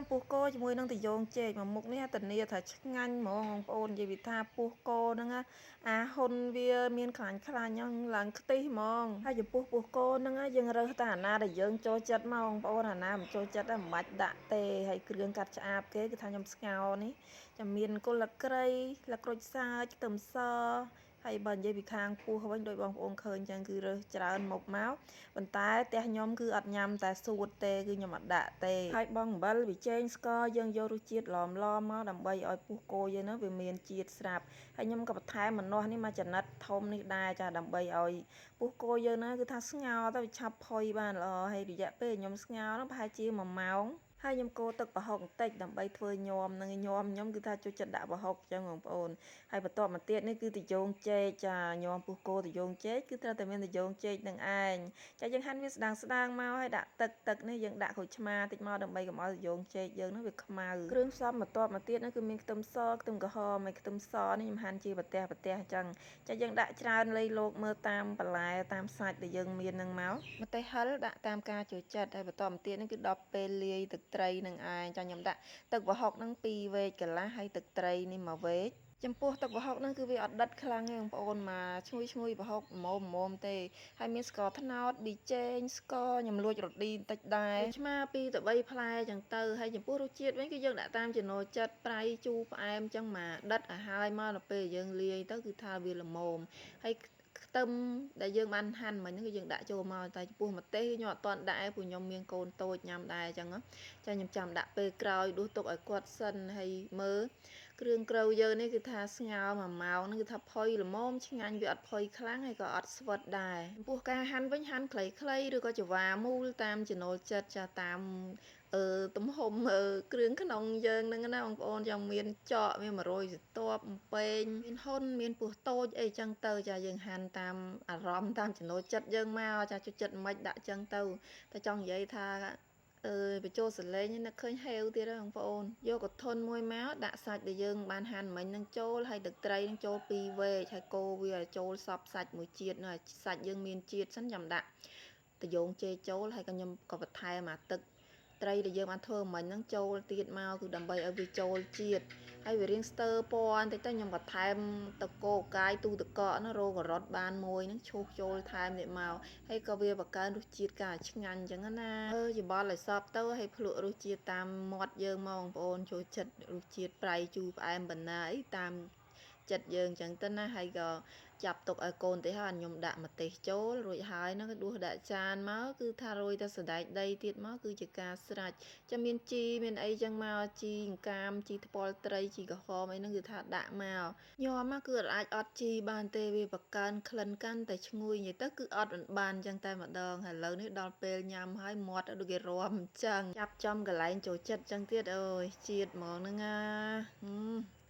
មពុះគោជាមួយនឹងតាយោងចេកមួយមុខនេះធានាថាឆ្ងាញ់ហ្មងបងប្អូននិយាយពីថាពុះគោហ្នឹងអាហ៊ុនវាមានខ្លាញ់ហ្នឹងឡើងខ្ទិះហ្មងហើយចំពោះពុះគោហ្នឹងយើងរើសតែអាណាដែលយើងចូលចិត្តមកបងប្អូនអាណាមិនចូលចិត្តមិនបាច់ដាក់ទេហើយគ្រឿងកាត់ឆ្អាបគេគឺថាខ្ញុំស្ងោរនេះចាំមានគល់លក្រីលក្រូចសើចខ្ទឹមសហើយបើនិយាយពីខាងពោះវិញដោយបងប្អូនឃើញចឹងគឺរើសច្រើនមុខមកប៉ុន្តែផ្ទះខ្ញុំគឺអត់ញ៉ាំតែសួតទេគឺខ្ញុំអត់ដាក់ទេហើយបងអំបិលវាចេងស្ករយើងយករសជាតិឡមមកដើម្បីឲ្យពុះគោយើងហ្នឹងវាមានជាតិស្រាប់ហើយខ្ញុំក៏បន្ថែមម្នាស់នេះមកចំណិតធំនេះដែរចាដើម្បីឲ្យពុះគោយើងហ្នឹងគឺថាស្ងោរទៅវាឆាប់ផុយបានល្អហើយរយៈពេលខ្ញុំស្ងោរហ្នឹងប្រហែលជា1ម៉ោងហើយខ្ញុំកូរទឹកប្រហុកបន្តិចដើម្បីធ្វើញោមនឹងញោមខ្ញុំគឺថាចូលចិត្តដាក់ប្រហុកចឹងបងប្អូនហើយបន្ទាប់មកទៀតនេះគឺតាយោងចេកចាញោមពុះគោតាយោងចេកគឺត្រូវតែមានតាយោងចេកនឹងឯងចាយើងហាន់វាស្ដាងមកហើយដាក់ទឹកនេះយើងដាក់ក្រូចឆ្មាតិចមកដើម្បីកុំឲ្យតាយោងចេកយើងនោះវាខ្មៅគ្រឿងផ្សំបន្ទាប់មកទៀតនោះគឺមានខ្ទឹមសខ្ទឹមក្រហមហើយខ្ទឹមសនេះខ្ញុំហាន់ជាប្រទេសអញ្ចឹងចាយើងដាក់ច្រើនលៃលោកមើលតាមបន្លែតាមសាច់ដែលយើងមាននឹងមកម្ទេសហិលដាក់តាមការចូលចិត្តហើយបន្តមកទៀតនេះគឺដល់ពេលលាយទឹកត្រីនឹងឯងចាខ្ញុំដាក់ទឹកប្រហុកនឹង2វែកកន្លះហើយទឹកត្រីនេះ1វែកចំពោះទឹកប្រហុកហ្នឹងគឺវាអត់ដិតខ្លាំងទេបងប្អូនមកឈ្ងុយប្រហុកមុំទេហើយមានស្ករត្នោតប៊ីចេងស្ករខ្ញុំលួចរ៉ូឌីបន្តិចដែរឆ្មា2ទៅ3ផ្លែចឹងទៅហើយចំពោះរសជាតិវិញគឺយើងដាក់តាមចំណូលចិត្តប្រៃជូរផ្អែមចឹងមកដិតឲ្យហើយមកដល់ពេលយើងលាយទៅគឺថាវាល្មមហើយខ្ទឹមដែលយើងបានហាន់មិញហ្នឹងគឺយើងដាក់ចូលមកតែចំពោះម្ទេសគឺខ្ញុំអត់ទាន់ដាក់ឯងព្រោះខ្ញុំមានកូនតូចញ៉ាំដែរអញ្ចឹងចាខ្ញុំចាំដាក់ពេលក្រោយដួសទុកឲ្យគាត់សិនហើយមើលគ្រឿងក្រៅយើងនេះគឺថាស្ងោរ1ម៉ោងហ្នឹងគឺថាផុយល្មមឆ្ងាញ់វាអត់ផុយខ្លាំងហើយក៏អត់ស្វិតដែរចំពោះការហាន់វិញហាន់ខ្លីៗឬក៏ចង្វាមូលតាមចំណូលចិត្តចាតាមទំហំគ្រឿងក្នុងយើងហ្នឹងណាបងប្អូនចាំមានចកមាន100ស្រទាប់ពេងមានហ៊ុនមានពោះតូចអីចឹងទៅចាយើងហាន់តាមអារម្មណ៍តាមចំណូលចិត្តយើងមកចាចូលចិត្តមិនដាក់ចឹងទៅតែចង់និយាយថាបញ្ចូលសលេងនឹកឃើញហេវទៀតហ្នឹងបងប្អូនយកកធន់មួយមកដាក់សាច់ដែលយើងបានហាន់មិញនឹងចូលហើយទឹកត្រីនឹងចូល2វែកហើយកូរវាឲ្យចូលសពសាច់មួយជាតិនោះសាច់យើងមានជាតិសិនចាំដាក់តាយោងចេកចូលហើយក៏ខ្ញុំក៏បន្ថែមទឹកត្រីដែលយើងបានធ្វើមិញហ្នឹងចូលទៀតមកគឺដើម្បីឲ្យវាចូលជាតិហើយវារៀងស្ទើពណ៌បន្តិចទៅខ្ញុំបន្ថែមទឹកកកកាយទូទឹកកកណារោការ៉ុតបានមួយហ្នឹងឈូសចូលថែមទៀតមកហើយក៏វាបង្កើនរសជាតិការឆ្ងាញ់អញ្ចឹងណាច្បល់ឲ្យសពទៅហើយភ្លក់រសជាតិតាមមាត់យើងមកបងប្អូនចូលចិត្តរសជាតិប្រៃជូរផ្អែមបណ្ណាអីតាមចិត្តយើងអញ្ចឹងទៅណាហើយក៏ចាប់ទុកឲ្យកូនទៅហើយខ្ញុំដាក់ម្ទេសចូលរួចហើយហ្នឹងក៏ដួសដាក់ចានមកគឺថារោយតែសណ្តែកដីទៀតមកគឺជាការស្រេចចាំមានជីមានអីចឹងមកជីអង្កាមជីថ្ពាល់ត្រីជីក្រហមអីហ្នឹងគឺថាដាក់មកញោមមកគឺអាចអត់ជីបានទេវាបង្កើនក្លិនកាន់តែឈ្ងុយនិយាយទៅគឺអត់បានចឹងតែម្ដងហើយឥឡូវនេះដល់ពេលញ៉ាំហើយមាត់ដូចគេរាំអញ្ចឹងចាប់ចំកន្លែងចូលចិត្តចឹងទៀតអើយជាតិហ្មងហ្នឹង